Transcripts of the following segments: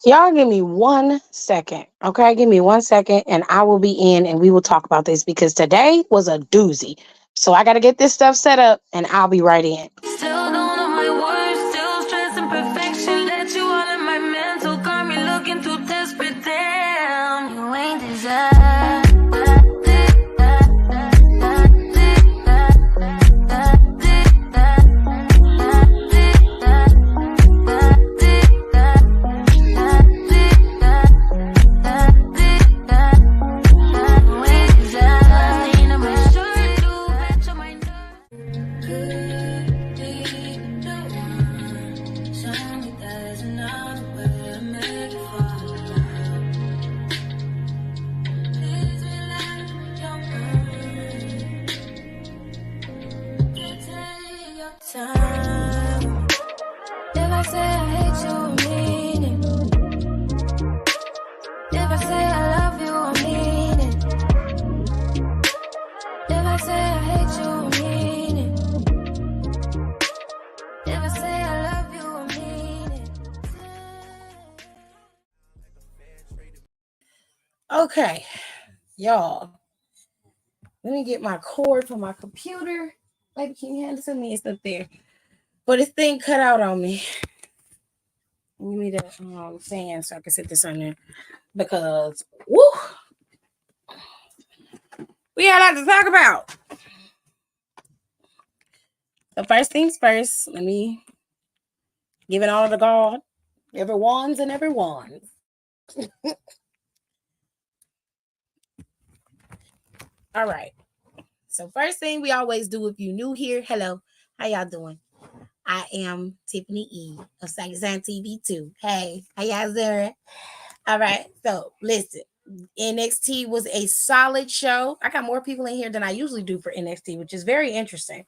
Y'all give me 1 second, okay? Give me 1 second and I will be in and we will talk about this because today was a doozy. So I got to get this stuff set up and I'll be right in. Still don't know my words, still stressing perfection. Let you all in my mental, got me looking too desperate. Damn, you ain't deserve. Time. If I say I hate you, I mean it. If I say I love you, I mean it. If I say I hate you, I mean it. If I say I love you, I mean it. Okay, y'all. Let me get my cord from my computer. Baby, can you hand it to me? It's up there. But this thing cut out on me. Give me the fan so I can set this on there. Because, woo, we got a lot to talk about. So first things first, let me give it all to God. Everyone's and everyone's. All right. So first thing we always do if you're new here, hello, how y'all doing? I am Tiffany E of Sagisan TV 2. Hey, how y'all doing? All right. So listen, NXT was a solid show. I got more people in here than I usually do for NXT, which is very interesting.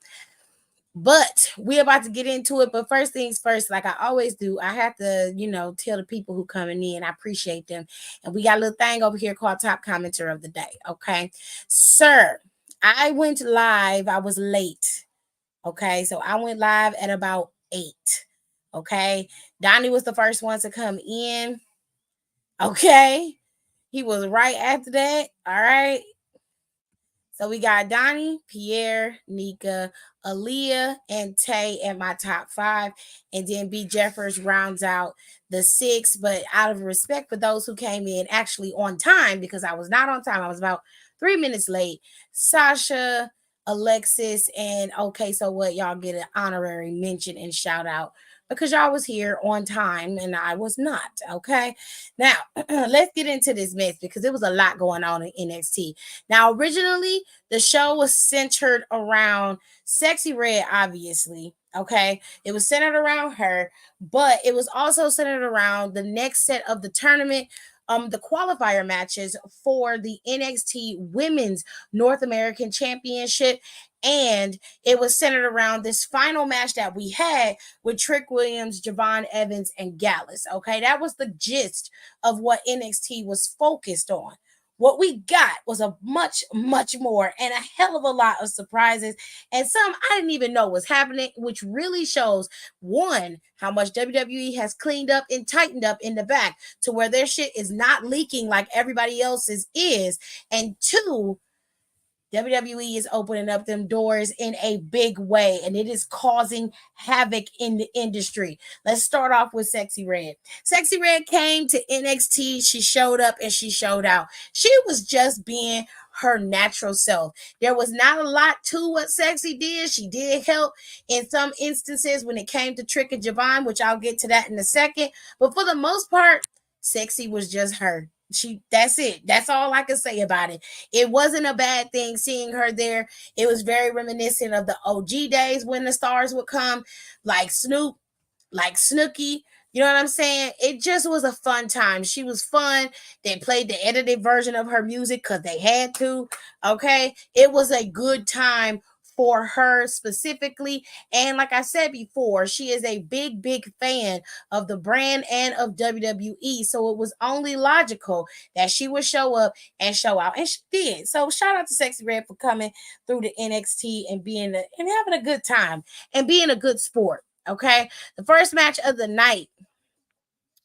But we're about to get into it. But first things first, like I always do, I have to, tell the people who coming in. I appreciate them. And we got a little thing over here called Top Commenter of the Day. Okay. Sir, I went live. I was late. Okay. So I went live at about 8. Okay. Donnie was the first one to come in. Okay. He was right after that. All right. So we got Donnie, Pierre, Nika, Aaliyah, and Tay at my top 5. And then B. Jeffers rounds out the 6. But out of respect for those who came in actually on time, because I was not on time, I was about 3 minutes late. Sasha, Alexis, and okay, so what? Y'all get an honorary mention and shout out because y'all was here on time and I was not. Okay. Now, let's get into this mess because there was a lot going on in NXT. Now, originally, the show was centered around Sexy Red, obviously. Okay. It was centered around her, but it was also centered around the next set of the tournament, the qualifier matches for the NXT Women's North American Championship. And it was centered around this final match that we had with Trick Williams, Javon Evans, and Gallus. Okay, that was the gist of what NXT was focused on. What we got was a much, much more and a hell of a lot of surprises and some I didn't even know was happening, which really shows, one, how much WWE has cleaned up and tightened up in the back to where their shit is not leaking like everybody else's is, and two, WWE is opening up them doors in a big way and it is causing havoc in the industry. Let's start off with Sexy Red. Sexy Red came to NXT. She showed up and she showed out. She was just being her natural self. There was not a lot to what Sexy did. She did help in some instances when it came to Trick and Javon, which I'll get to that in a second. But for the most part, Sexy was just her. That's it. That's all I can say about it. It wasn't a bad thing seeing her there. It was very reminiscent of the OG days when the stars would come, like Snoop, like Snooki. You know what I'm saying? It just was a fun time. She was fun. They played the edited version of her music because they had to. Okay. It was a good time for her specifically. And like I said before, she is a big, big fan of the brand and of WWE. So it was only logical that she would show up and show out. And she did. So shout out to Sexy Red for coming through the NXT and and having a good time and being a good sport. Okay. The first match of the night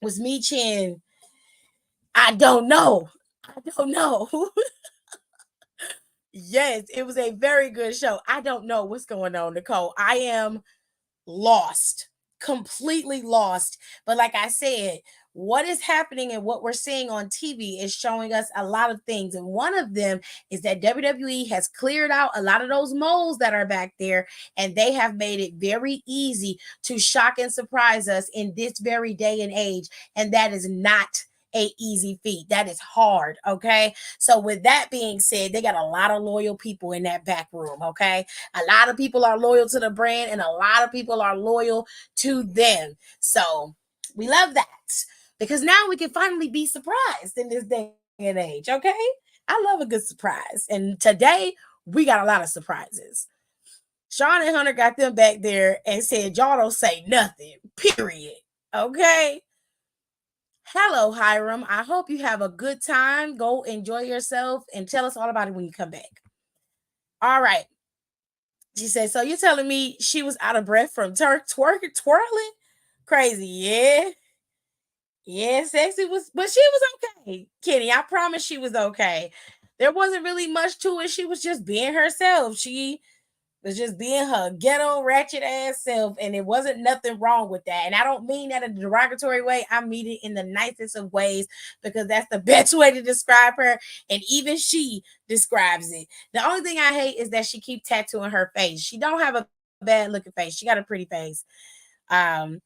Was Me Chin? I don't know. I don't know. Yes, it was a very good show. I don't know what's going on, Nicole. I am lost, completely lost. But like I said, what is happening and what we're seeing on TV is showing us a lot of things. And one of them is that WWE has cleared out a lot of those moles that are back there, and they have made it very easy to shock and surprise us in this very day and age. And that is not a easy feat. That is hard. Okay. So with that being said, they got a lot of loyal people in that back room. Okay. A lot of people are loyal to the brand, and a lot of people are loyal to them. So we love that because now we can finally be surprised in this day and age. Okay. I love a good surprise. And today we got a lot of surprises. Sean and Hunter got them back there and said, y'all don't say nothing, period. Okay. Hello, Hiram. I hope you have a good time. Go enjoy yourself and tell us all about it when you come back. All right. She said, so you're telling me she was out of breath from twirling? Crazy, yeah. Yeah, sexy was, but she was okay. Kenny, I promise she was okay. There wasn't really much to it. She was just being herself. She was just being her ghetto ratchet ass self, and it wasn't nothing wrong with that. And I don't mean that in a derogatory way. I mean it in the nicest of ways because that's the best way to describe her. And even she describes it. The only thing I hate is that she keep tattooing her face. She don't have a bad looking face. She got a pretty face. Um,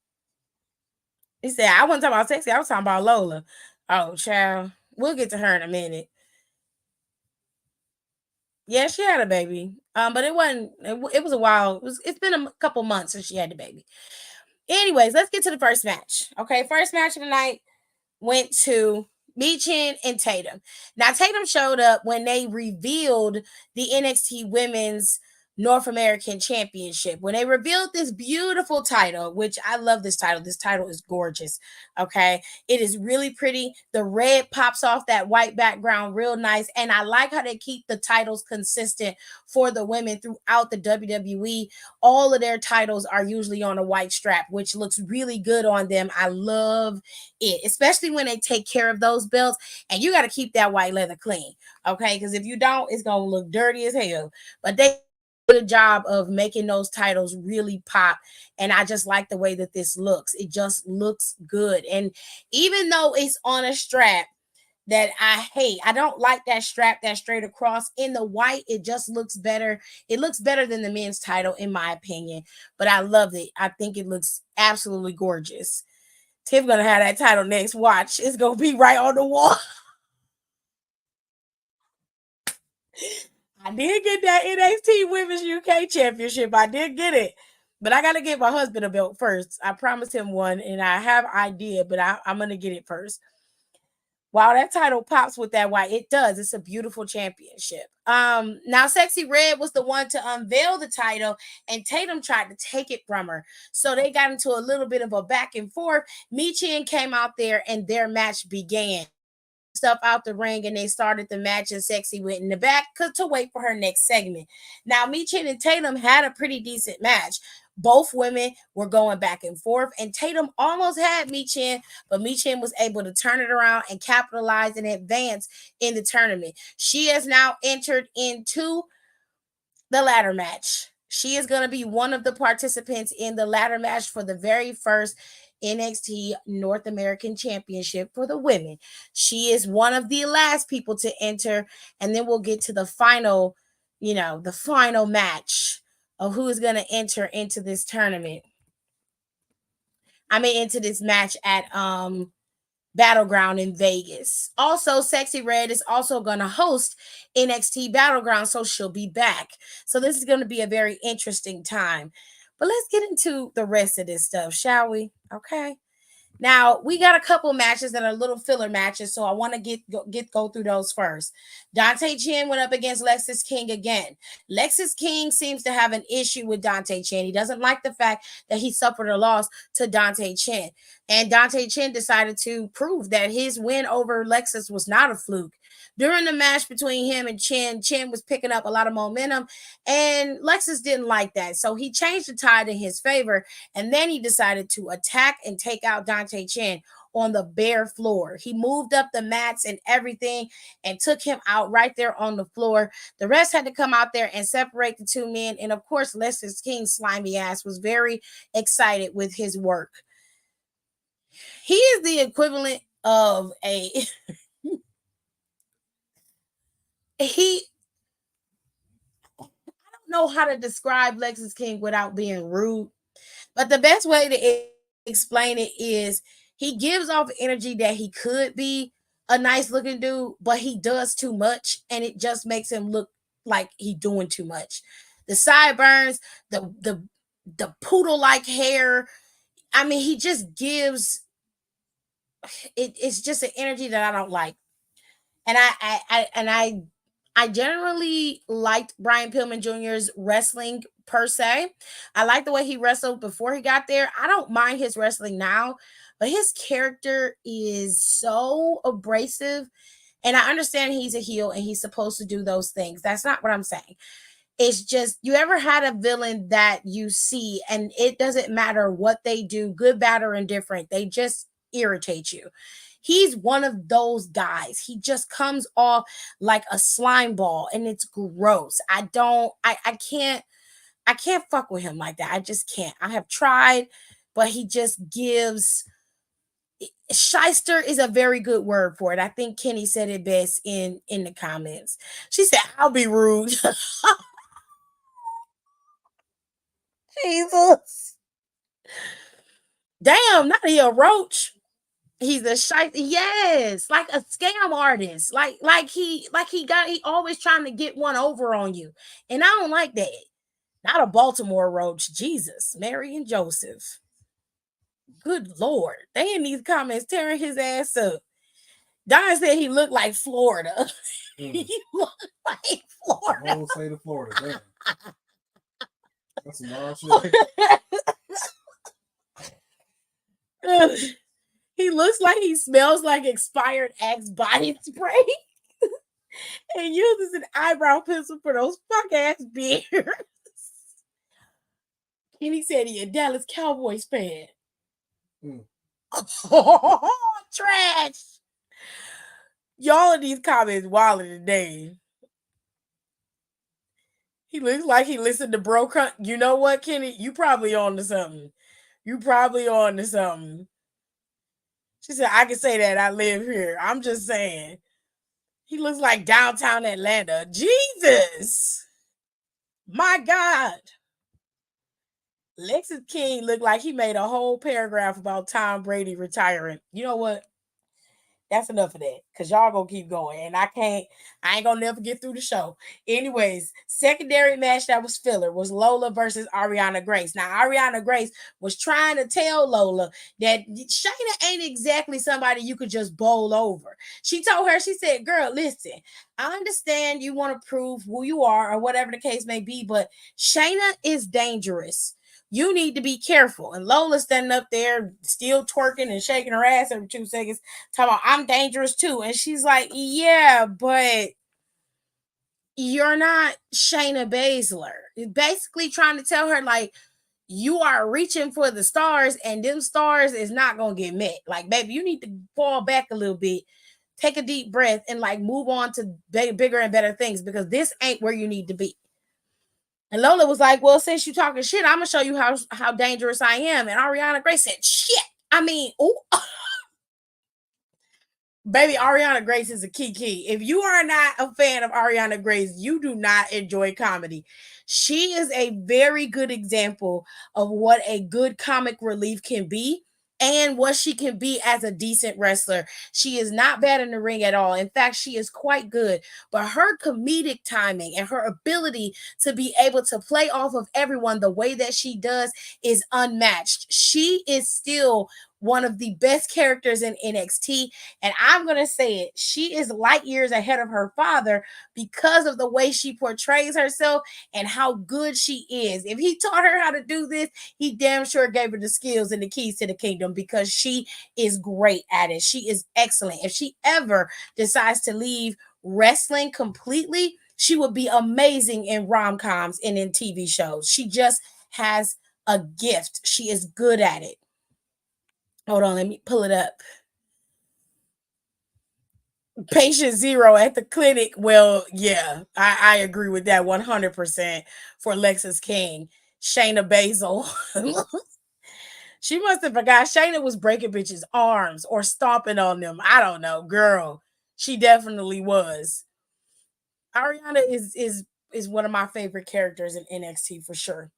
he said I wasn't talking about sexy. I was talking about Lola. Oh, child, we'll get to her in a minute. Yeah, she had a baby. But it wasn't. It was a while. It's been a couple months since she had the baby. Anyways, let's get to the first match. Okay, first match of the night went to Michin and Tatum. Now, Tatum showed up when they revealed the NXT Women's North American Championship. When they revealed this beautiful title, which I love this title. This title is gorgeous. Okay. It is really pretty. The red pops off that white background real nice. And I like how they keep the titles consistent for the women throughout the WWE. All of their titles are usually on a white strap, which looks really good on them. I love it, especially when they take care of those belts. And you got to keep that white leather clean, okay? Because if you don't, it's gonna look dirty as hell. But they did a job of making those titles really pop, and I just like the way that this looks. It just looks good, and even though it's on a strap that I hate. I don't like that strap that straight across. In the white, it just looks better. It looks better than the men's title, in my opinion. But I love it. I think it looks absolutely gorgeous. Tiff gonna have that title next. Watch, it's gonna be right on the wall. I did get that NXT Women's UK Championship. I did get it. But I gotta get my husband a belt first. I promised him one, and I have idea, but I'm gonna get it first. While that title pops with that white, it does. It's a beautiful championship. Now Sexy Red was the one to unveil the title, and Tatum tried to take it from her. So they got into a little bit of a back and forth. Michin came out there, and their match began. Stuff out the ring, and they started the match, and Sexy went in the back to wait for her next segment. Now Michin and Tatum had a pretty decent match. Both women were going back and forth, and Tatum almost had Michin, but Michin was able to turn it around and capitalize and advance in the tournament. She has now entered into the ladder match. She is going to be one of the participants in the ladder match for the very first NXT North American Championship for the women. She is one of the last people to enter, and then we'll get to the final, the final match of who is going to enter into this tournament. I mean, into this match at Battleground in Vegas. Also, Sexy Red is also going to host NXT Battleground, so she'll be back. So this is going to be a very interesting time. But let's get into the rest of this stuff, shall we? Okay. Now we got a couple matches that are little filler matches, so I want to go through those first. Dante Chen went up against Lexis King again. Lexis King seems to have an issue with Dante Chen. He doesn't like the fact that he suffered a loss to Dante Chen, and Dante Chen decided to prove that his win over Lexis was not a fluke. During the match between him and Chen was picking up a lot of momentum, and Lexis didn't like that, so he changed the tide in his favor, and then he decided to attack and take out Dante Chen. on the bare floor. He moved up the mats and everything and took him out right there on the floor. The rest had to come out there and separate the two men. And of course, Lexis King's slimy ass was very excited with his work. He is the equivalent of a he don't know how to describe Lexis King without being rude, but the best way to explain it is he gives off energy that he could be a nice looking dude, but he does too much and it just makes him look like he doing too much. The sideburns, the poodle like hair. I mean, he just gives it's just an energy that I don't like. And I generally liked Brian Pillman Jr.'s wrestling per se. I like the way he wrestled before he got there. I don't mind his wrestling now, but his character is so abrasive. And I understand he's a heel and he's supposed to do those things. That's not what I'm saying. It's just, you ever had a villain that you see and it doesn't matter what they do, good, bad, or indifferent, they just irritate you. He's one of those guys. He just comes off like a slime ball and it's gross. I can't fuck with him like that. I just can't. I have tried, but he just gives shyster is a very good word for it. I think Kenny said it best in the comments. She said, I'll be rude. Jesus. Damn, not he a roach. He's a shite. Yes, like a scam artist. He always trying to get one over on you. And I don't like that. Not a Baltimore roach. Jesus, Mary and Joseph. Good Lord. They in these comments tearing his ass up. Don said he looked like Florida. He looked like Florida. The whole state of Florida. Damn. That's some wild shit. He looks like he smells like expired Axe body spray and uses an eyebrow pencil for those fuck ass beards. And he said he a Dallas Cowboys fan. Oh, trash. Y'all in these comments wilding today. He looks like he listened to Bro Crunk. You know what, Kenny? You probably on to something. You probably on to something. She said, I can say that I live here. I'm just saying. He looks like downtown Atlanta. Jesus. My God. Lexis King looked like he made a whole paragraph about Tom Brady retiring. You know what? That's enough of that. Because y'all gonna keep going. And I ain't gonna never get through the show. Anyways, secondary match that was filler was Lola versus Ariana Grace. Now, Ariana Grace was trying to tell Lola that Shayna ain't exactly somebody you could just bowl over. She told her, she said, girl, listen, I understand you want to prove who you are or whatever the case may be, but Shayna is dangerous. You need to be careful. And Lola standing up there still twerking and shaking her ass every 2 seconds, talking about I'm dangerous too. And she's like, yeah, but you're not Shayna Baszler. Basically trying to tell her, like, you are reaching for the stars and them stars is not going to get met. Like, baby, you need to fall back a little bit, take a deep breath, and like move on to bigger and better things because this ain't where you need to be. And Lola was like, well, since you talking shit, I'm going to show you how dangerous I am. And Ariana Grace said, shit. I mean, ooh. Baby, Ariana Grace is a key. If you are not a fan of Ariana Grace, you do not enjoy comedy. She is a very good example of what a good comic relief can be and what she can be as a decent wrestler. She is not bad in the ring at all. In fact, she is quite good. But her comedic timing and her ability to be able to play off of everyone the way that she does is unmatched. She is still one of the best characters in NXT. And I'm going to say it. She is light years ahead of her father because of the way she portrays herself and how good she is. If he taught her how to do this, he damn sure gave her the skills and the keys to the kingdom because she is great at it. She is excellent. If she ever decides to leave wrestling completely, she would be amazing in rom-coms and in TV shows. She just has a gift. She is good at it. Hold on, let me pull it up. patient zero at the clinic. Well, yeah, I agree with that 100% for Lexus King. Shayna Baszler. She must have forgot Shayna was breaking bitches' arms or stomping on them. I don't know, girl. She definitely was. Ariana is one of my favorite characters in NXT for sure.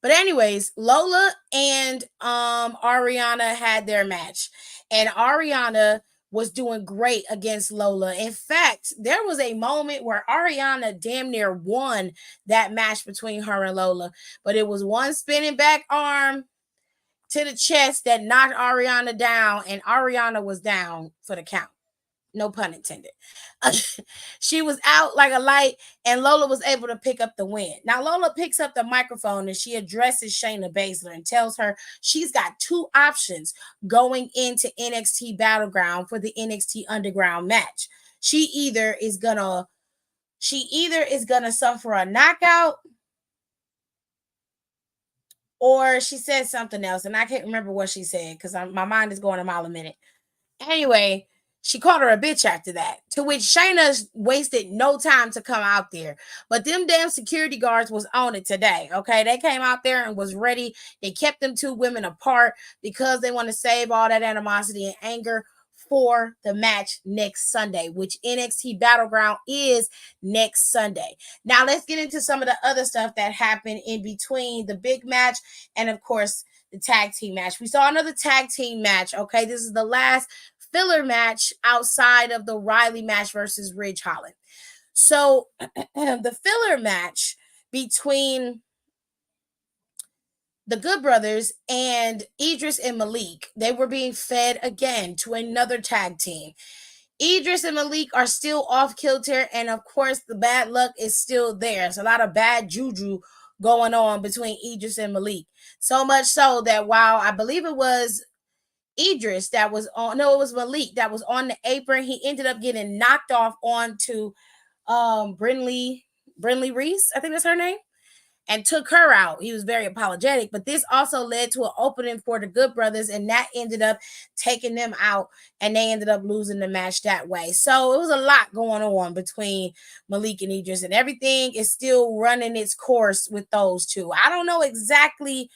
But anyways, Lola and Ariana had their match, and Ariana was doing great against Lola. In fact, there was a moment where Ariana damn near won that match between her and Lola, but it was one spinning back arm to the chest that knocked Ariana down, and Ariana was down for the count. No pun intended. She was out like a light, and Lola was able to pick up the win. Now, Lola picks up the microphone and she addresses Shayna Baszler and tells her she's got two options going into NXT Battleground for the NXT Underground match. She either is gonna suffer a knockout, or she said something else, and I can't remember what she said because my mind is going a mile a minute. Anyway, she called her a bitch after that, to which Shayna wasted no time to come out there. But them damn security guards was on it today, okay? They came out there and was ready. They kept them two women apart because they want to save all that animosity and anger for the match next Sunday, which NXT Battleground is next Sunday. Now, let's get into some of the other stuff that happened in between the big match and, of course, the tag team match. We saw another tag team match, okay? This is the last filler match outside of the Riley match versus Ridge Holland. So the filler match between the Good Brothers and Idris and Malik, they were being fed again to another tag team. Idris and Malik are still off kilter, and of course the bad luck is still there. There's a lot of bad juju going on between Idris and Malik. So much so that while I believe it was Idris that was on, no, it was Malik that was on the apron, he ended up getting knocked off onto Brinley Reese, I think that's her name, and took her out. He was very apologetic, but this also led to an opening for the Good Brothers, and that ended up taking them out, and they ended up losing the match that way. So it was a lot going on between Malik and Idris, and everything is still running its course with those two. I don't know exactly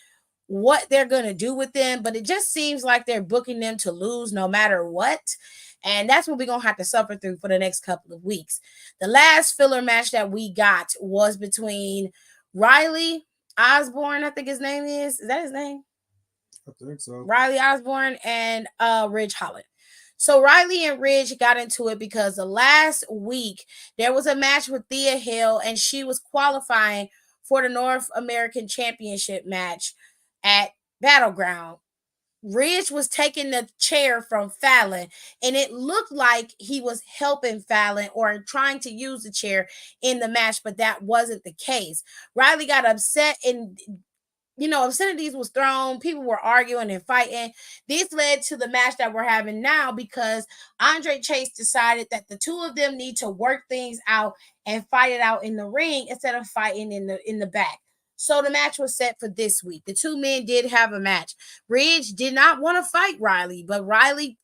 what they're going to do with them, but it just seems like they're booking them to lose no matter what. And that's what we're going to have to suffer through for the next couple of weeks. The last filler match that we got was between Riley Osborne, I think his name is. Is that his name? I think so. Riley Osborne and Ridge Holland. So Riley and Ridge got into it because the last week there was a match with Thea Hill, and she was qualifying for the North American Championship match at Battleground. Ridge was taking the chair from Fallon, and it looked like he was helping Fallon or trying to use the chair in the match, but that wasn't the case. Riley got upset, and obscenities was thrown. People were arguing and fighting. This led to the match that we're having now because Andre Chase decided that the two of them need to work things out and fight it out in the ring instead of fighting in the back. So the match was set for this week. The two men did have a match. Ridge did not want to fight Riley, but Riley,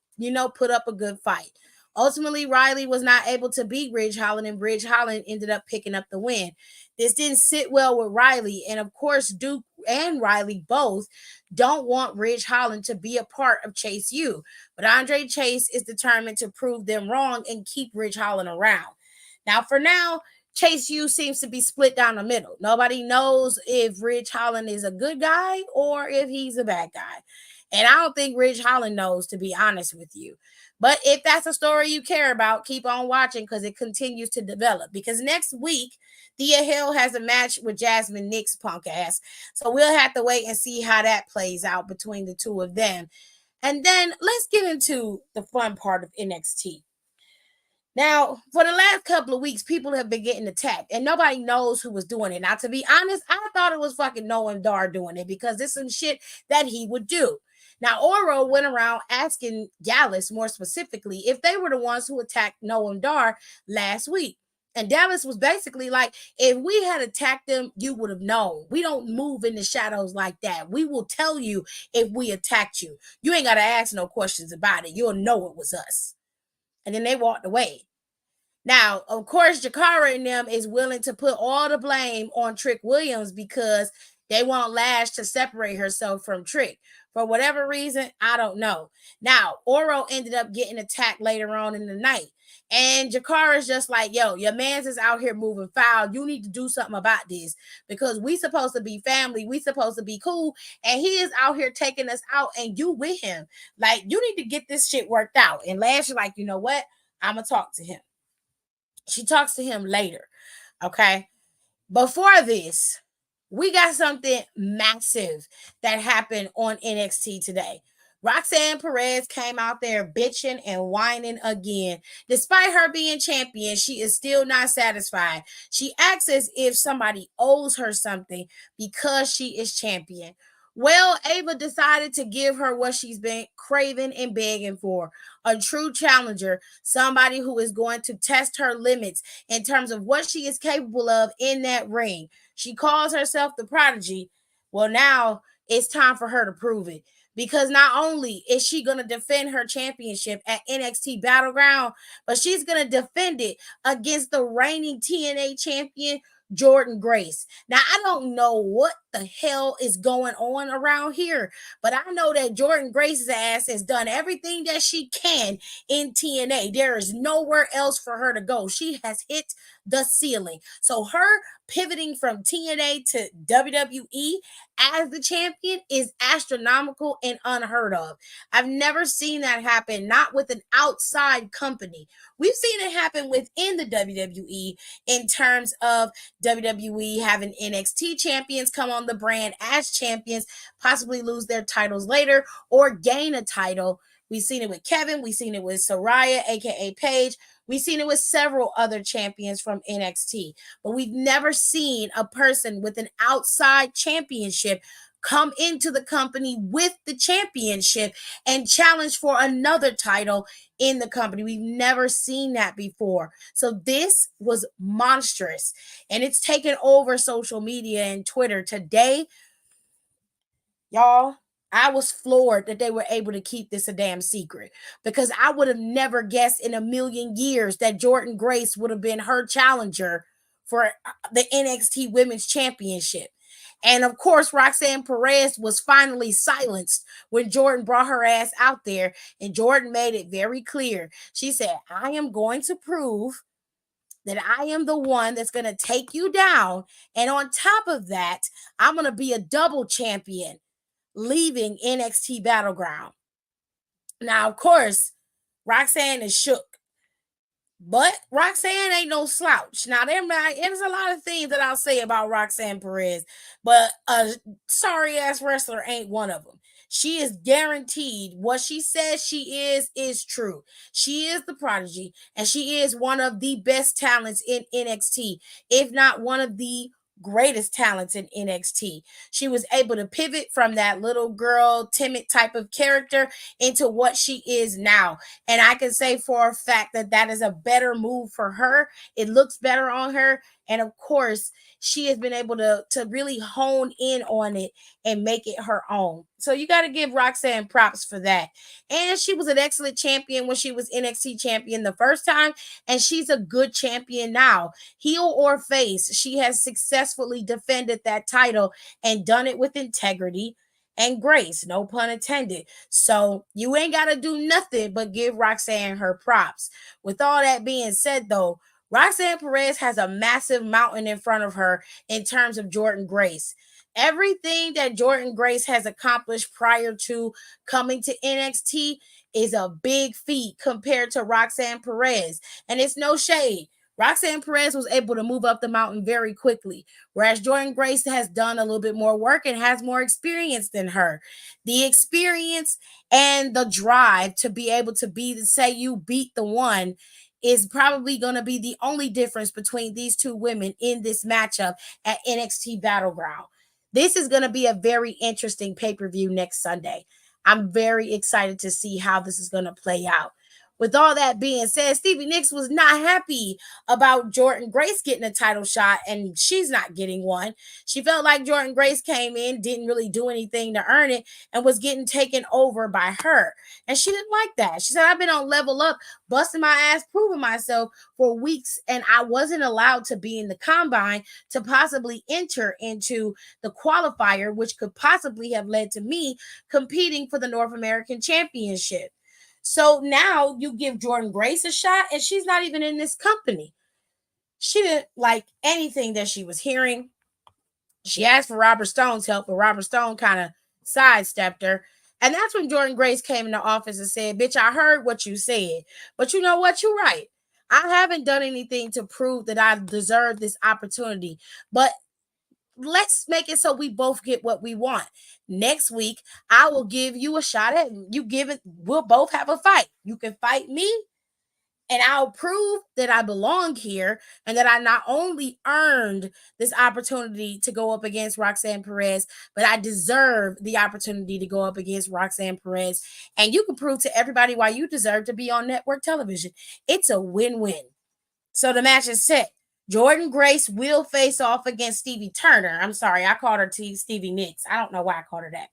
put up a good fight. Ultimately, Riley was not able to beat Ridge Holland, and Ridge Holland ended up picking up the win. This didn't sit well with Riley, and of course, Duke and Riley both don't want Ridge Holland to be a part of Chase U. But Andre Chase is determined to prove them wrong and keep Ridge Holland around. Now, for now, Chase U seems to be split down the middle. Nobody knows if Ridge Holland is a good guy or if he's a bad guy. And I don't think Ridge Holland knows, to be honest with you. But if that's a story you care about, keep on watching because it continues to develop. Because next week, Thea Hill has a match with Jasmine Nick's punk ass. So we'll have to wait and see how that plays out between the two of them. And then let's get into the fun part of NXT. Now, for the last couple of weeks, people have been getting attacked, and nobody knows who was doing it. Now, to be honest, I thought it was fucking Noam Dar doing it because it's some shit that he would do. Now, Oro went around asking Gallus, more specifically, if they were the ones who attacked Noam Dar last week. And Dallas was basically like, if we had attacked them, you would have known. We don't move in the shadows like that. We will tell you if we attacked you. You ain't got to ask no questions about it. You'll know it was us. And then they walked away. Now, of course, Jakara and them is willing to put all the blame on Trick Williams because they want Lash to separate herself from Trick. For whatever reason, I don't know. Now, Oro ended up getting attacked later on in the night. And Jakara's just like, yo, your man's is out here moving foul. You need to do something about this because we supposed to be family. We supposed to be cool. And he is out here taking us out and you with him. Like, you need to get this shit worked out. And Lash is like, you know what? I'm going to talk to him. She talks to him later. Okay. Before this, we got something massive that happened on NXT today. Roxanne Perez came out there bitching and whining again. Despite her being champion, she is still not satisfied. She acts as if somebody owes her something because she is champion. Well, Ava decided to give her what she's been craving and begging for, a true challenger, somebody who is going to test her limits in terms of what she is capable of in that ring. She calls herself the prodigy. Well, now it's time for her to prove it. Because not only is she going to defend her championship at NXT Battleground, but she's going to defend it against the reigning TNA champion, Jordan Grace. Now, I don't know what the hell is going on around here, but I know that Jordan Grace's ass has done everything that she can in TNA. There is nowhere else for her to go. She has hit the ceiling. So her pivoting from TNA to WWE as the champion is astronomical and unheard of. I've never seen that happen, not with an outside company. We've seen it happen within the WWE in terms of WWE having NXT champions come on the brand as champions, possibly lose their titles later or gain a title. We've seen it with Kevin. We've seen it with Saraya, aka Paige. We've seen it with several other champions from NXT, but we've never seen a person with an outside championship come into the company with the championship and challenge for another title in the company. We've never seen that before. So this was monstrous, and it's taken over social media and Twitter today. Y'all, I was floored that they were able to keep this a damn secret because I would have never guessed in a million years that Jordan Grace would have been her challenger for the NXT Women's Championship. And of course, Roxanne Perez was finally silenced when Jordan brought her ass out there. And Jordan made it very clear. She said, I am going to prove that I am the one that's going to take you down. And on top of that, I'm going to be a double champion leaving NXT Battleground. Now, of course, Roxanne is shook. But Roxanne ain't no slouch. Now, there's a lot of things that I'll say about Roxanne Perez, but a sorry ass wrestler ain't one of them. She is guaranteed what she says she is true. She is the prodigy, and she is one of the best talents in NXT, if not one of the greatest talents in NXT. She was able to pivot from that little girl, timid type of character into what she is now. And I can say for a fact that that is a better move for her. It looks better on her. And of course, she has been able to really hone in on it and make it her own. So you got to give Roxanne props for that. And she was an excellent champion when she was NXT champion the first time. And she's a good champion now. Heel or face, she has successfully defended that title and done it with integrity and grace, no pun intended. So you ain't got to do nothing but give Roxanne her props. With all that being said, though, Roxanne Perez has a massive mountain in front of her in terms of Jordan Grace. Everything that Jordan Grace has accomplished prior to coming to NXT is a big feat compared to Roxanne Perez. And it's no shade. Roxanne Perez was able to move up the mountain very quickly, whereas Jordan Grace has done a little bit more work and has more experience than her. The experience and the drive to be able to say you beat the one is probably going to be the only difference between these two women in this matchup at NXT Battleground. This is going to be a very interesting pay-per-view next Sunday. I'm very excited to see how this is going to play out. with all that being said, Stevie Nicks was not happy about Jordan Grace getting a title shot and she's not getting one. She felt like Jordan Grace came in, didn't really do anything to earn it, and was getting taken over by her. And she didn't like that. She said, I've been on Level Up, busting my ass, proving myself for weeks, and I wasn't allowed to be in the combine to possibly enter into the qualifier, which could possibly have led to me competing for the North American Championship. So now you give Jordan Grace a shot, and she's not even in this company. She didn't like anything that she was hearing. She asked for Robert Stone's help, but Robert Stone kind of sidestepped her. And that's when Jordan Grace came in the office and said, Bitch, I heard what you said, but you know what? You're right. I haven't done anything to prove that I deserve this opportunity, but let's make it so we both get what we want. Next week, I will give you a shot at you. Give it, we'll both have a fight. You can fight me, and I'll prove that I belong here and that I not only earned this opportunity to go up against Roxanne Perez, but I deserve the opportunity to go up against Roxanne Perez. And you can prove to everybody why you deserve to be on network television. It's a win-win. So the match is set. Jordan Grace will face off against Stevie Turner. I'm sorry, I called her Stevie Nicks. I don't know why I called her that.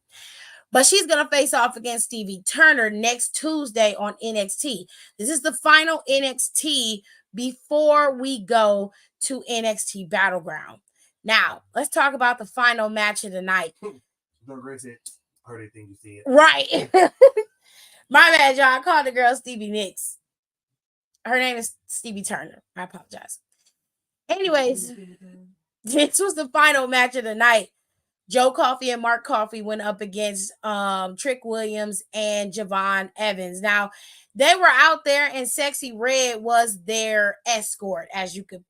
But she's going to face off against Stevie Turner next Tuesday on NXT. This is the final NXT before we go to NXT Battleground. Now, let's talk about the final match of the night. Don't Grace it. I heard anything you see it. Right. My bad, y'all. I called the girl Stevie Nicks. Her name is Stevie Turner. I apologize. Anyways, this was the final match of the night. Joe Coffey and Mark Coffey went up against Trick Williams and Javon Evans. Now, they were out there, and Sexy Red was their escort, as you could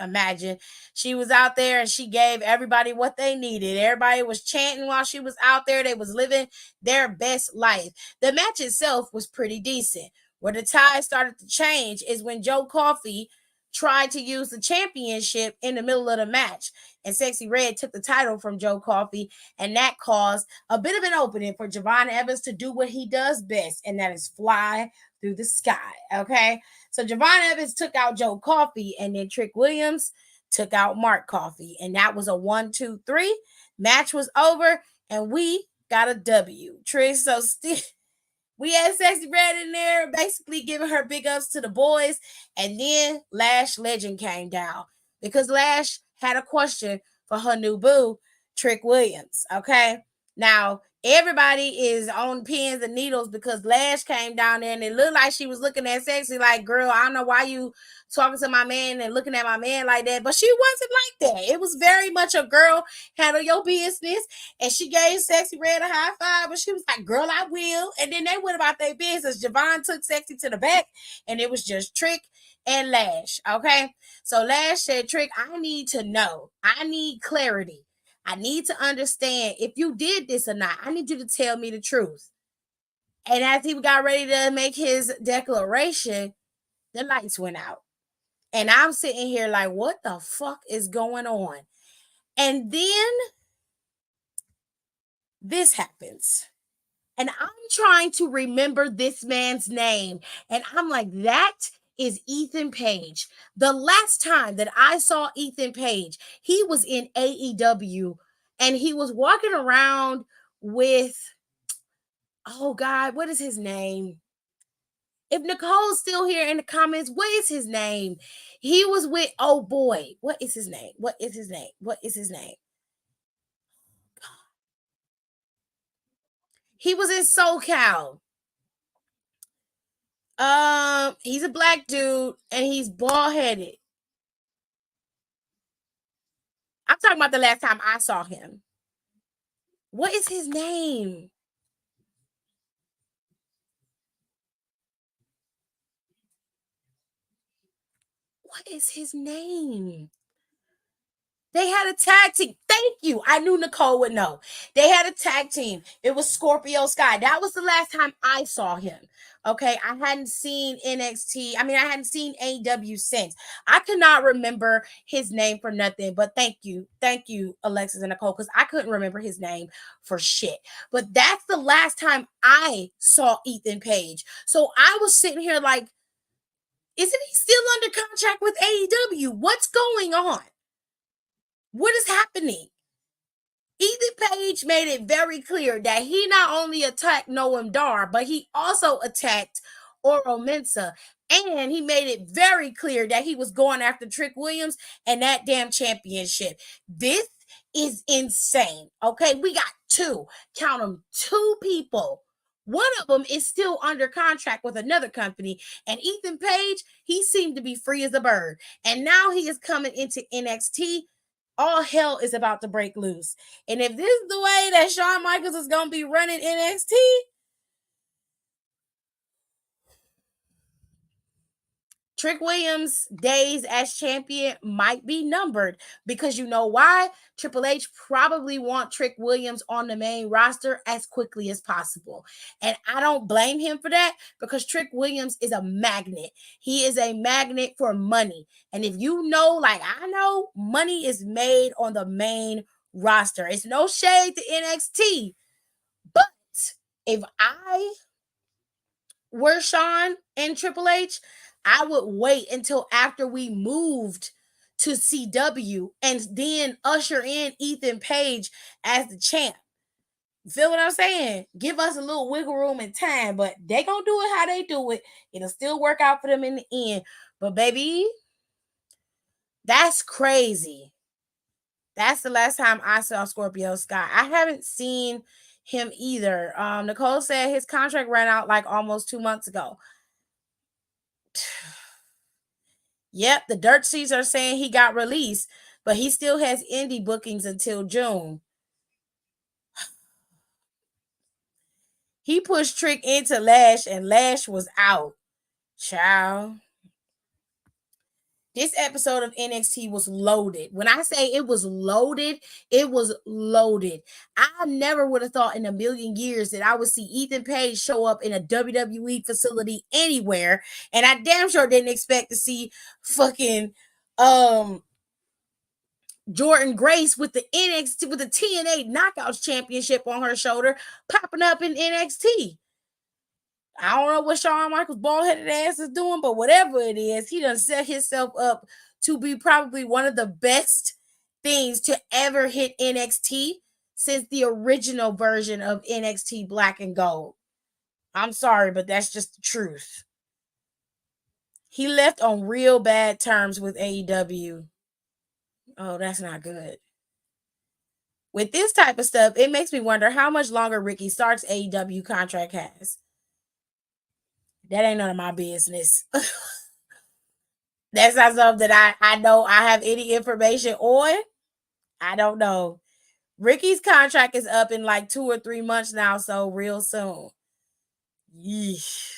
imagine. She was out there, and she gave everybody what they needed. Everybody was chanting while she was out there. They was living their best life. The match itself was pretty decent. Where the tide started to change is when Joe Coffey tried to use the championship in the middle of the match, and Sexy Red took the title from Joe Coffey, and that caused a bit of an opening for Javon Evans to do what he does best, and that is fly through the sky. Okay, so Javon Evans took out Joe Coffey, and then Trick Williams took out Mark Coffey, and that was a 1-2-3. Match was over, and we got a W. Trick, so we had Sexy Red in there, basically giving her big ups to the boys. And then Lash Legend came down because Lash had a question for her new boo, Trick Williams. Okay. Now, everybody is on pins and needles because Lash came down there and it looked like she was looking at Sexy like, girl, I don't know why you talking to my man and looking at my man like that. But she wasn't like that. It was very much a girl, handle your business. And she gave Sexy Red a high five, but she was like, girl, I will. And then they went about their business. Javon took Sexy to the back, and it was just Trick and Lash. Okay. So Lash said, Trick, I need to know. I need clarity. I need to understand if you did this or not. I need you to tell me the truth. And as he got ready to make his declaration, the lights went out. And I'm sitting here like, what the fuck is going on? And then this happens. And I'm trying to remember this man's name. And I'm like, that is Ethan Page. The last time that I saw Ethan Page, he was in AEW and he was walking around with, oh God, what is his name? If Nicole's still here in the comments, what is his name? He was with, oh boy, what is his name? What is his name? What is his name? He was in SoCal. He's a black dude and he's bald headed. I'm talking about the last time I saw him. What is his name? What is his name? They had a tag team. Thank you. I knew Nicole would know. They had a tag team. It was Scorpio Sky. That was the last time I saw him. Okay. I hadn't seen NXT. I mean, I hadn't seen AEW since. I could not remember his name for nothing, but thank you. Thank you, Alexis and Nicole, because I couldn't remember his name for shit. But that's the last time I saw Ethan Page. So I was sitting here like, isn't he still under contract with AEW? What's going on? What is happening? Ethan Page made it very clear that he not only attacked Noam Dar, but he also attacked Oro Mensah. And he made it very clear that he was going after Trick Williams and that damn championship. This is insane. Okay, we got count them, two people. One of them is still under contract with another company. And Ethan Page, he seemed to be free as a bird. And now he is coming into NXT. All hell is about to break loose. And if this is the way that Shawn Michaels is going to be running NXT, Trick Williams' days as champion might be numbered, because you know why? Triple H probably want Trick Williams on the main roster as quickly as possible. And I don't blame him for that, because Trick Williams is a magnet. He is a magnet for money. And if you know, like I know, money is made on the main roster. It's no shade to NXT. But if I were Shawn and Triple H, I would wait until after we moved to CW and then usher in Ethan Page as the champ. Feel what I'm saying? Give us a little wiggle room and time, but they gonna do it how they do it. It'll still work out for them in the end. But baby, that's crazy. That's the last time I saw Scorpio Sky. I haven't seen him either. Nicole said his contract ran out like almost 2 months ago. Yep, the dirt sheets are saying he got released, but he still has indie bookings until June. He pushed Trick into Lash, and Lash was out. Child. This episode of NXT was loaded. When I say it was loaded, it was loaded. I never would have thought in a million years that I would see Ethan Page show up in a WWE facility anywhere. And I damn sure didn't expect to see fucking Jordan Grace with the NXT, with the TNA Knockouts Championship on her shoulder, popping up in NXT. I don't know what Shawn Michaels' bald-headed ass is doing, but whatever it is, he done set himself up to be probably one of the best things to ever hit NXT since the original version of NXT Black and Gold. I'm sorry, but that's just the truth. He left on real bad terms with AEW. Oh, that's not good. With this type of stuff, it makes me wonder how much longer Ricky Stark's AEW contract has. That ain't none of my business. That's not something that I know I have any information on. I don't know. Ricky's contract is up in like 2 or 3 months now, so real soon. Yeesh.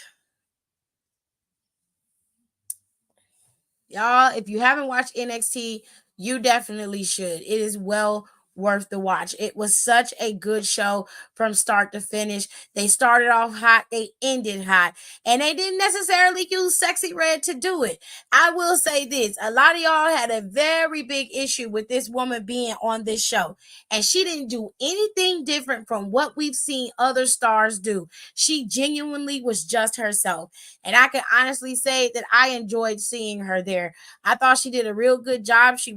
Y'all, if you haven't watched NXT, you definitely should. It is well worth the watch. It was such a good show from start to finish. They started off hot, they ended hot, and they didn't necessarily use Sexy Red to do it. I will say this, a lot of y'all had a very big issue with this woman being on this show, and she didn't do anything different from what we've seen other stars do. She genuinely was just herself, and I can honestly say that I enjoyed seeing her there. I thought she did a real good job. She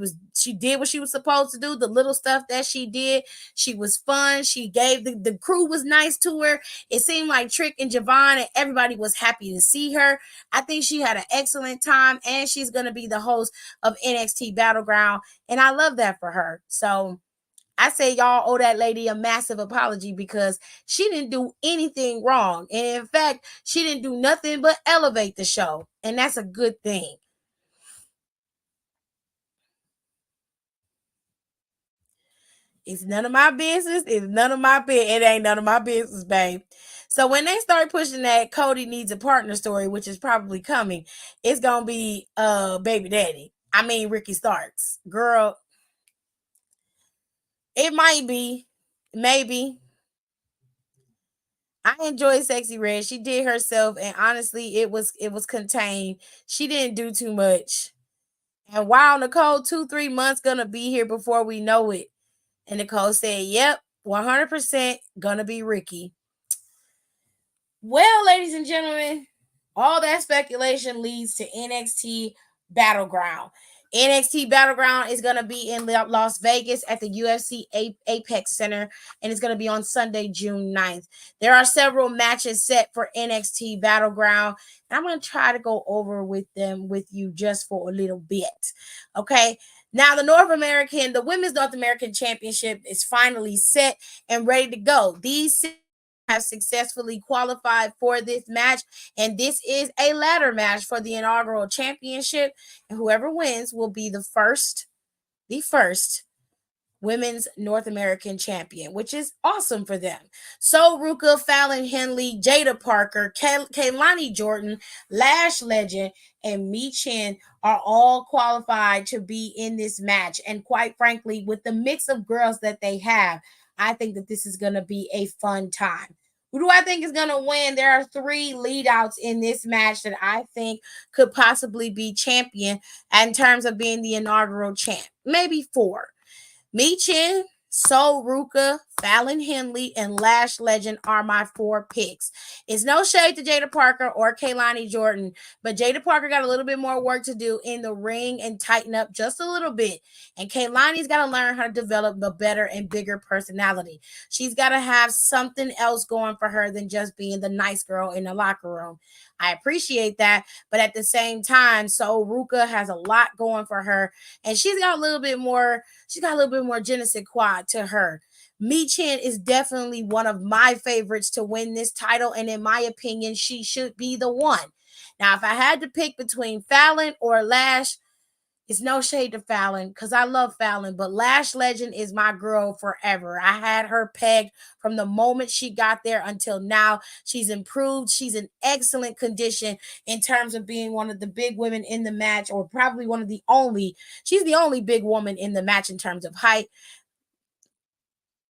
did what she was supposed to do. The little stuff that she did, she was fun. She gave the crew was nice to her. It seemed like Trick and Javon and everybody was happy to see her. I think she had an excellent time, and she's going to be the host of NXT Battleground, and I love that for her. So I say y'all owe that lady a massive apology, because she didn't do anything wrong. And in fact, she didn't do nothing but elevate the show, and that's a good thing. It's none of my business. It's none of my business. It ain't none of my business, babe. So when they start pushing that Cody needs a partner story, which is probably coming, it's gonna be baby daddy. I mean Ricky Starks. Girl, It might be, maybe. I enjoyed Sexy Red. She did herself, and honestly, it was contained. She didn't do too much. And wow, Nicole, 2-3 months gonna be here before we know it. And Nicole said, "Yep, 100% gonna be Ricky." Well, ladies and gentlemen, all that speculation leads to NXT Battleground. NXT Battleground is going to be in Las Vegas at the UFC Apex Center, and it's going to be on Sunday, June 9th. There are several matches set for NXT Battleground, and I'm going to try to go over with them with you just for a little bit. Okay. Now, the Women's North American Championship is finally set and ready to go. These have successfully qualified for this match, and this is a ladder match for the inaugural championship. And whoever wins will be the first women's North American champion, which is awesome for them. So Ruka, Fallon Henley, Jada Parker, Kaylani Jordan, Lash Legend, and Mi Chin are all qualified to be in this match. And quite frankly, with the mix of girls that they have, I think that this is going to be a fun time. Who do I think is going to win? There are three lead outs in this match that I think could possibly be champion in terms of being the inaugural champ. Maybe four. Michin, Sol Ruka, Fallon Henley, and Lash Legend are my four picks. It's no shade to Jada Parker or Kaylani Jordan, but Jada Parker got a little bit more work to do in the ring and tighten up just a little bit. And Kaylani's got to learn how to develop a better and bigger personality. She's got to have something else going for her than just being the nice girl in the locker room. I appreciate that, but at the same time, so Ruka has a lot going for her, and she's got a little bit more je ne sais quoi to her. Mi Chin is definitely one of my favorites to win this title, and in my opinion, she should be the one. Now, if I had to pick between Fallon or Lash, it's no shade to Fallon because I love Fallon, but Lash Legend is my girl forever. I had her pegged from the moment she got there until now. She's improved. She's in excellent condition in terms of being one of the big women in the match, or probably one of the only. She's the only big woman in the match in terms of height.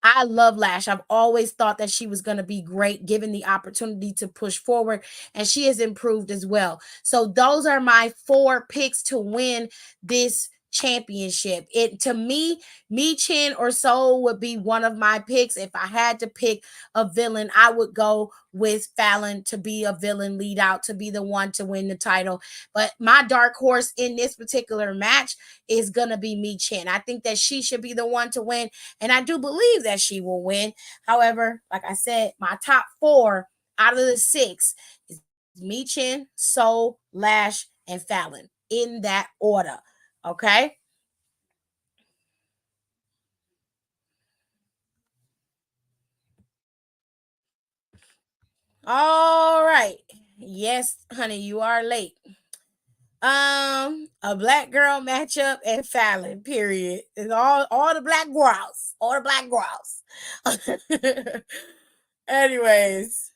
I love Lash. I've always thought that she was going to be great given the opportunity to push forward, and she has improved as well. So those are my four picks to win this championship. It to me, Mi Chin or Soul would be one of my picks. If I had to pick a villain, I would go with Fallon to be a villain lead out, to be the one to win the title. But my dark horse in this particular match is gonna be Mi Chin. I think that she should be the one to win, and I do believe that she will win. However, like I said, my top four out of the six is Mi Chin, Soul, Lash, and Fallon in that order. Okay. All right. Yes, honey, you are late. A black girl matchup and Fallon. Period. It's all the black girls. All the black girls. Anyways,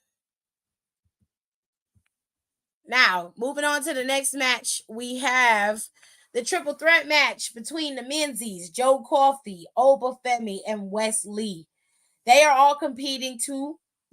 now moving on to the next match, we have the triple threat match between the Menzies, Joe Coffey, Oba Femi, and Wes Lee. They are all competing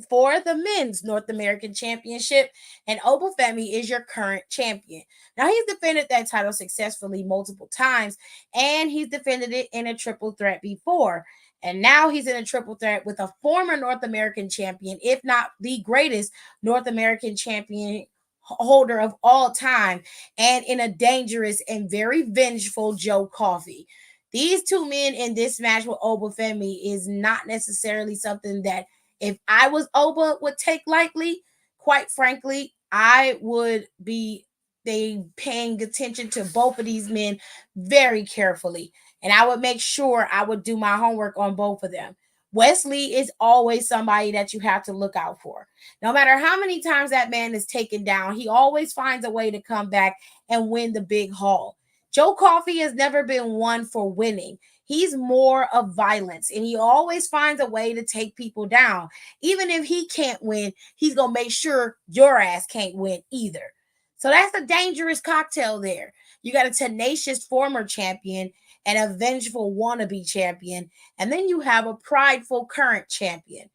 for the men's North American Championship, and Obafemi is your current champion. Now, he's defended that title successfully multiple times, and he's defended it in a triple threat before. And now he's in a triple threat with a former North American champion, if not the greatest North American champion holder of all time, and in a dangerous and very vengeful Joe Coffey. These two men in this match with Oba Femi is not necessarily something that if I was Oba would take lightly. Quite frankly, I would be paying attention to both of these men very carefully. And I would make sure I would do my homework on both of them. Wesley is always somebody that you have to look out for. No matter how many times that man is taken down, he always finds a way to come back and win the big haul. Joe Coffey has never been one for winning. He's more of violence, and he always finds a way to take people down. Even if he can't win, he's going to make sure your ass can't win either. So that's a dangerous cocktail there. You got a tenacious former champion and a vengeful wannabe champion, and then you have a prideful current champion.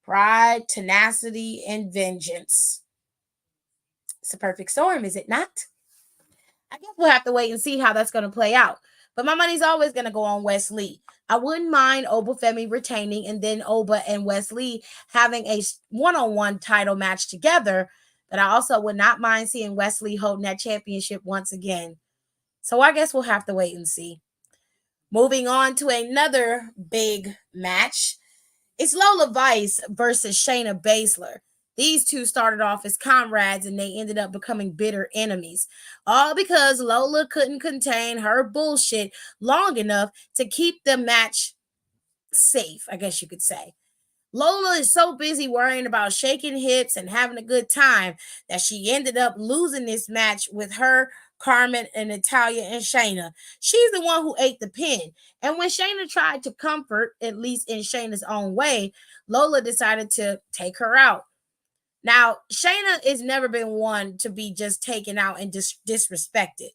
Pride, tenacity, and vengeance. It's a perfect storm, is it not? I guess we'll have to wait and see how that's going to play out. But my money's always going to go on Wes Lee. I wouldn't mind Obafemi retaining and then Oba and Wes Lee having a one-on-one title match together. But I also would not mind seeing Wes Lee holding that championship once again. So I guess we'll have to wait and see. Moving on to another big match. It's Lola Vice versus Shayna Baszler. These two started off as comrades and they ended up becoming bitter enemies. All because Lola couldn't contain her bullshit long enough to keep the match safe, I guess you could say. Lola is so busy worrying about shaking hips and having a good time that she ended up losing this match with her, Carmen, and Natalia and Shayna. She's the one who ate the pin. And when Shayna tried to comfort, at least in Shayna's own way, Lola decided to take her out. Now, Shayna has never been one to be just taken out and disrespected.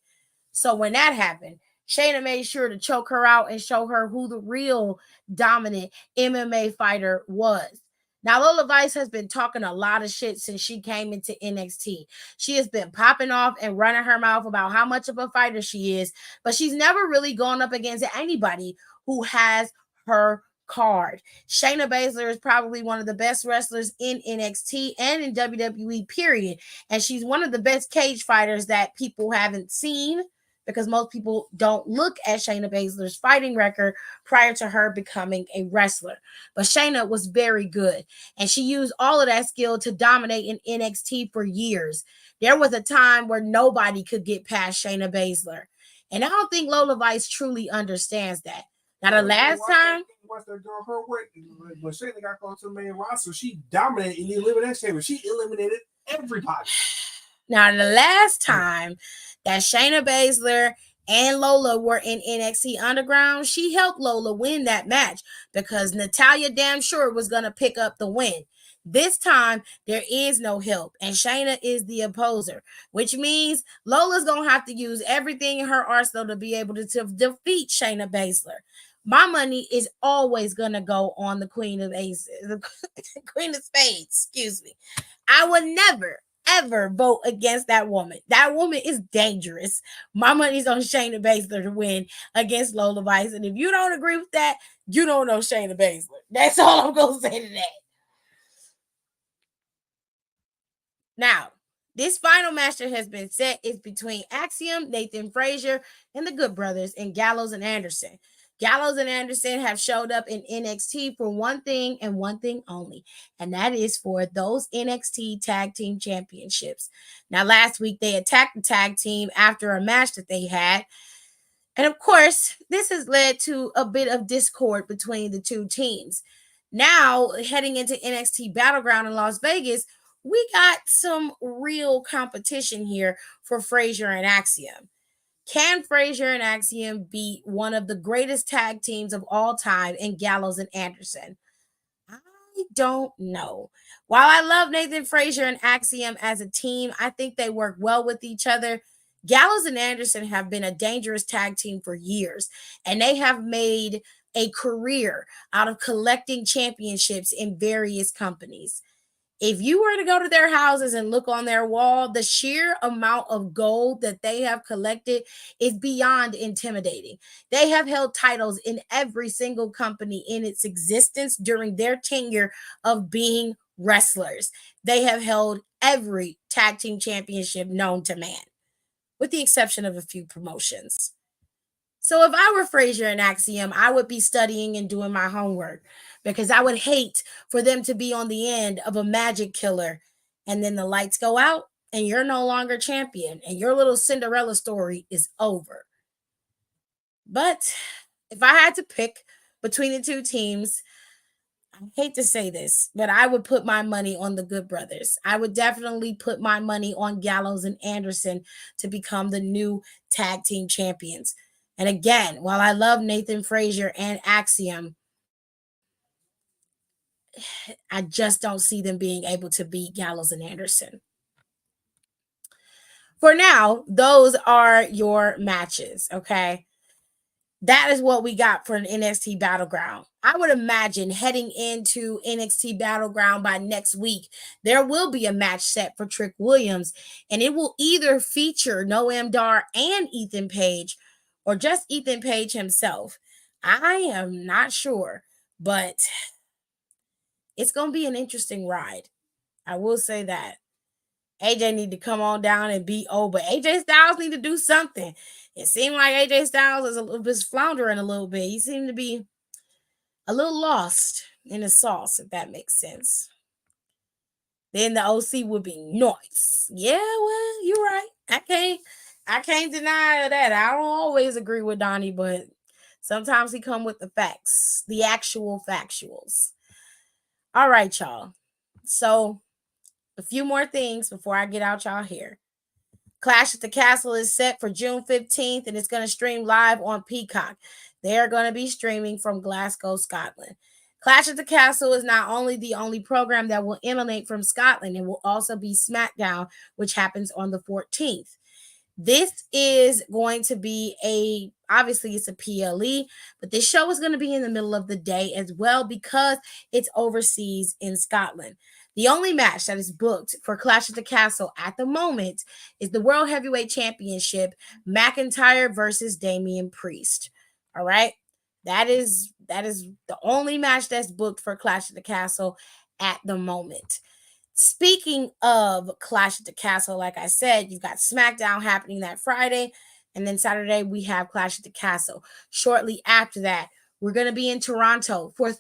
So when that happened, Shayna made sure to choke her out and show her who the real dominant MMA fighter was. Now, Lola Vice has been talking a lot of shit since she came into NXT. She has been popping off and running her mouth about how much of a fighter she is, but she's never really gone up against anybody who has her card. Shayna Baszler is probably one of the best wrestlers in NXT and in WWE, period. And she's one of the best cage fighters that people haven't seen because most people don't look at Shayna Baszler's fighting record prior to her becoming a wrestler. But Shayna was very good, and she used all of that skill to dominate in NXT for years. There was a time where nobody could get past Shayna Baszler, and I don't think Lola Vice truly understands that. Now, the last time. Watch that girl her work when Shayna got called to the main roster, she dominated in the elimination chamber. She eliminated everybody. Now, the last time that Shayna Baszler and Lola were in NXT Underground, she helped Lola win that match because Natalia damn sure was going to pick up the win. This time, there is no help, and Shayna is the opposer, which means Lola's going to have to use everything in her arsenal to be able to defeat Shayna Baszler. My money is always going to go on the Queen of Aces, the Queen of Spades, excuse me. I would never, ever vote against that woman. That woman is dangerous. My money's on Shayna Baszler to win against Lola Vice. And if you don't agree with that, you don't know Shayna Baszler. That's all I'm going to say to that. Now, this final match that has been set is between Axiom, Nathan Frazier, and the Good Brothers, and Gallows and Anderson. Gallows and Anderson have showed up in NXT for one thing and one thing only, and that is for those NXT Tag Team Championships. Now, last week they attacked the tag team after a match that they had, and of course, this has led to a bit of discord between the two teams. Now, heading into NXT Battleground in Las Vegas, we got some real competition here for Frazier and Axiom. Can Frazier and Axiom beat one of the greatest tag teams of all time in Gallows and Anderson? I don't know. While I love Nathan Frazier and Axiom as a team, I think they work well with each other. Gallows and Anderson have been a dangerous tag team for years, and they have made a career out of collecting championships in various companies. If you were to go to their houses and look on their wall, the sheer amount of gold that they have collected is beyond intimidating. They have held titles in every single company in its existence during their tenure of being wrestlers. They have held every tag team championship known to man, with the exception of a few promotions. So if I were Frazier and Axiom, I would be studying and doing my homework because I would hate for them to be on the end of a magic killer and then the lights go out and you're no longer champion and your little Cinderella story is over. But if I had to pick between the two teams, I hate to say this, but I would put my money on the Good Brothers. I would definitely put my money on Gallows and Anderson to become the new tag team champions. And again, while I love Nathan Frazier and Axiom, I just don't see them being able to beat Gallows and Anderson. for now, those are your matches. Okay. That is what we got for an NXT Battleground. I would imagine heading into NXT Battleground by next week, there will be a match set for Trick Williams, and it will either feature Noam Dar and Ethan Page, or just Ethan Page himself. I am not sure, but it's going to be an interesting ride. I will say that. AJ need to come on down and be over. AJ Styles need to do something. It seemed like AJ Styles is a little bit floundering a little bit. He seemed to be a little lost in the sauce, if that makes sense. Then the OC would be nice. Yeah, well, you're right. I can't deny that. I don't always agree with Donnie, but sometimes he come with the facts, the actual factuals. All right, y'all. So a few more things before I get out y'all here. Clash at the Castle is set for June 15th, and it's going to stream live on Peacock. They are going to be streaming from Glasgow, Scotland. Clash at the Castle is not only the only program that will emanate from Scotland, it will also be SmackDown, which happens on the 14th. This is going to be obviously it's a PLE, but this show is going to be in the middle of the day as well because it's overseas in Scotland. The only match that is booked for Clash at the Castle at the moment is the World Heavyweight Championship, McIntyre versus Damian Priest. All right. That is the only match that's booked for Clash at the Castle at the moment. Speaking of Clash at the Castle, like I said, you've got SmackDown happening that Friday, and then Saturday we have Clash at the Castle. Shortly after that, we're going to be in Toronto for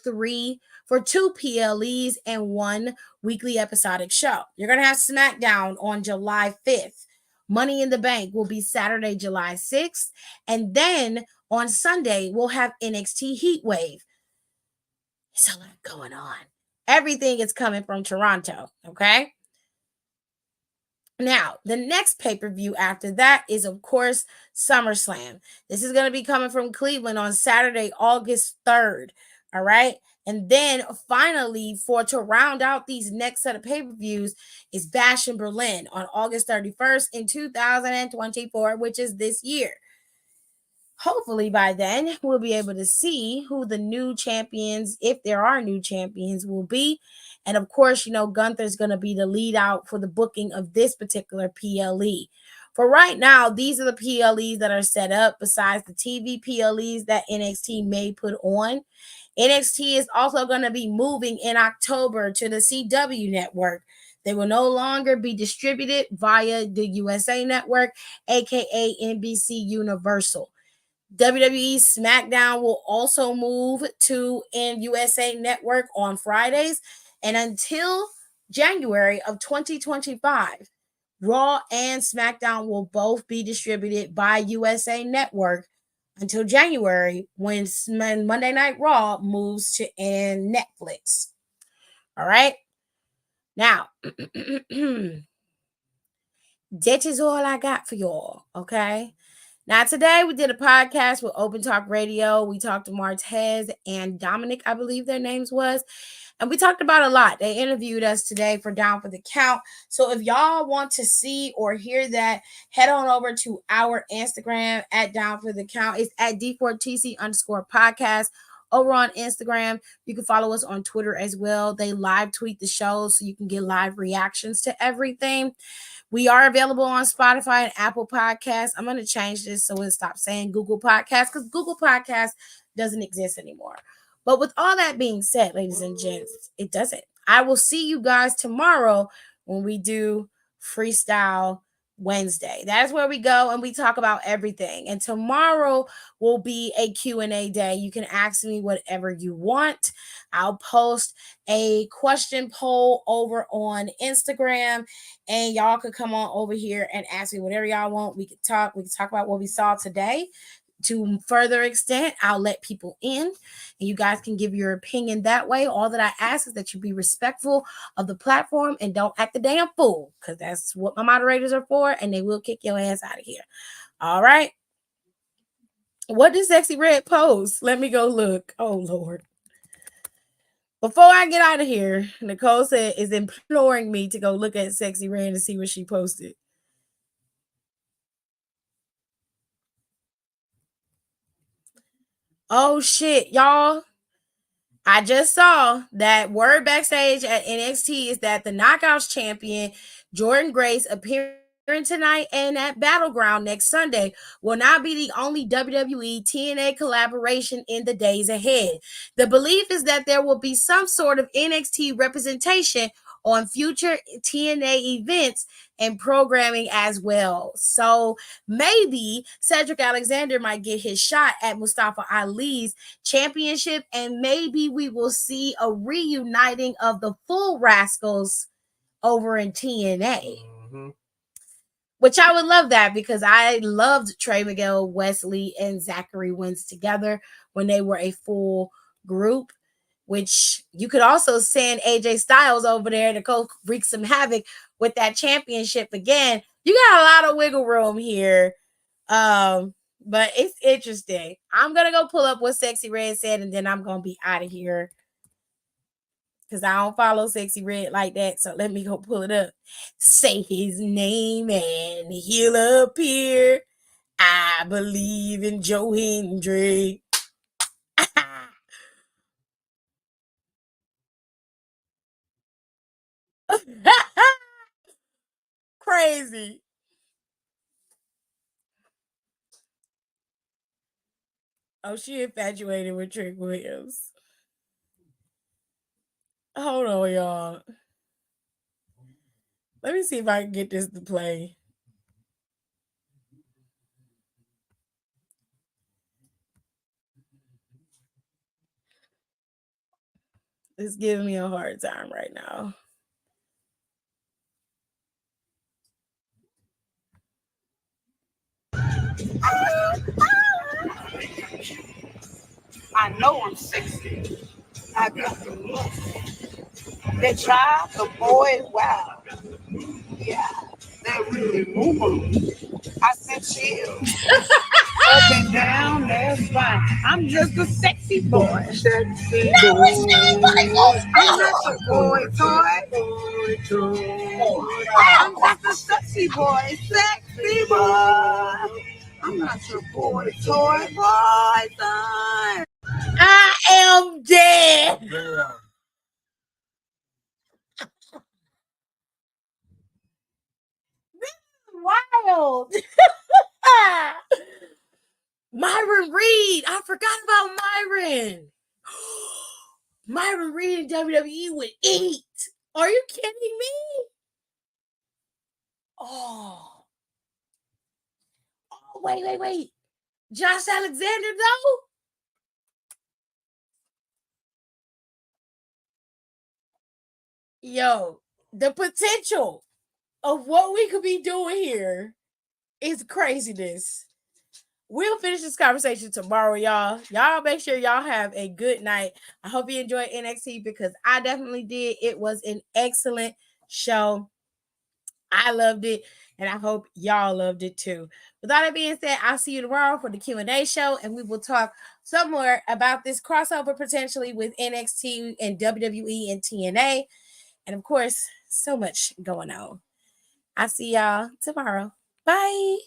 two PLEs and one weekly episodic show. You're going to have SmackDown on July 5th. Money in the Bank will be Saturday, July 6th, and then on Sunday we'll have NXT Heatwave. It's a lot going on. Everything is coming from Toronto, okay? Now, the next pay-per-view after that is, of course, SummerSlam. This is going to be coming from Cleveland on Saturday, August 3rd, all right? And then finally, to round out these next set of pay-per-views is Bash in Berlin on August 31st in 2024, which is this year. Hopefully by then we'll be able to see who the new champions, if there are new champions, will be. And of course, Gunther's going to be the lead out for the booking of this particular PLE. For right now, these are the PLEs that are set up besides the TV PLEs that NXT may put on. NXT is also going to be moving in October to the CW network. They will no longer be distributed via the USA network, aka NBC Universal. WWE SmackDown will also move to USA Network on Fridays. And until January of 2025, Raw and SmackDown will both be distributed by USA Network until January when Monday Night Raw moves to Netflix. All right. Now, that is all I got for y'all. Okay. Now, today we did a podcast with Open Talk Radio. We talked to Martez and Dominic, I believe their names was. And we talked about a lot. They interviewed us today for Down for the Count. So if y'all want to see or hear that, head on over to our Instagram at Down for the Count. It's at D4TC_podcast. Over on Instagram, you can follow us on Twitter as well. They live tweet the show so you can get live reactions to everything. We are available on Spotify and Apple Podcasts. I'm going to change this so it stops saying Google Podcasts because Google Podcasts doesn't exist anymore. But with all that being said, ladies and gents, it doesn't. I will see you guys tomorrow when we do Freestyle Wednesday. That's where we go and we talk about everything. And tomorrow will be a Q&A day. You can ask me whatever you want. I'll post a question poll over on Instagram and y'all could come on over here and ask me whatever y'all want. We could talk about what we saw today. To further extent, I'll let people in and you guys can give your opinion that way. All that I ask is that you be respectful of the platform and don't act a damn fool because that's what my moderators are for and they will kick your ass out of here. All right. What did Sexy Red post? Let me go look. Oh, Lord. Before I get out of here, Nicole is imploring me to go look at Sexy Red and see what she posted. Oh shit, y'all. I just saw that word backstage at NXT is that the Knockouts champion, Jordan Grace, appearing tonight and at Battleground next Sunday, will not be the only WWE TNA collaboration in the days ahead. The belief is that there will be some sort of NXT representation on future TNA events and programming as well. So maybe Cedric Alexander might get his shot at Mustafa Ali's championship, and maybe we will see a reuniting of the Full Rascals over in TNA. Mm-hmm. Which I would love that, because I loved Trey Miguel, Wesley, and Zachary Wentz together when they were a full group. Which you could also send AJ Styles over there to go wreak some havoc with that championship again. You got a lot of wiggle room here. But it's interesting. I'm gonna go pull up what Sexy Red said, and then I'm gonna be out of here, because I don't follow Sexy Red like that. So let me go pull it up. Say his name and he'll appear. I believe in Joe Hendry. Crazy. Oh, she infatuated with Trick Williams. Hold on, y'all. Let me see if I can get this to play. It's giving me a hard time right now. I know I'm sexy. I got the look. They try, the boys, wow. Yeah, they're really moving. I said chill. Up and down, that's fine. I'm just a sexy boy. Sexy No, boy. it's not my voice. I'm not a boy toy. I'm just a sexy boy. Sexy boy. I'm not your boy toy boy son. I am dead. Yeah. Wild. Myron Reed. I forgot about Myron. Myron Reed in WWE would eat. Are you kidding me? Oh. Oh, wait. Josh Alexander, though? Yo, the potential of what we could be doing here is craziness. We'll finish this conversation tomorrow, y'all. Y'all make sure y'all have a good night. I hope you enjoyed NXT, because I definitely did. It was an excellent show. I loved it, and I hope y'all loved it too. With all that being said, I'll see you tomorrow for the Q&A show, and we will talk some more about this crossover potentially with NXT and WWE and TNA. And of course, so much going on. I'll see y'all tomorrow. Bye.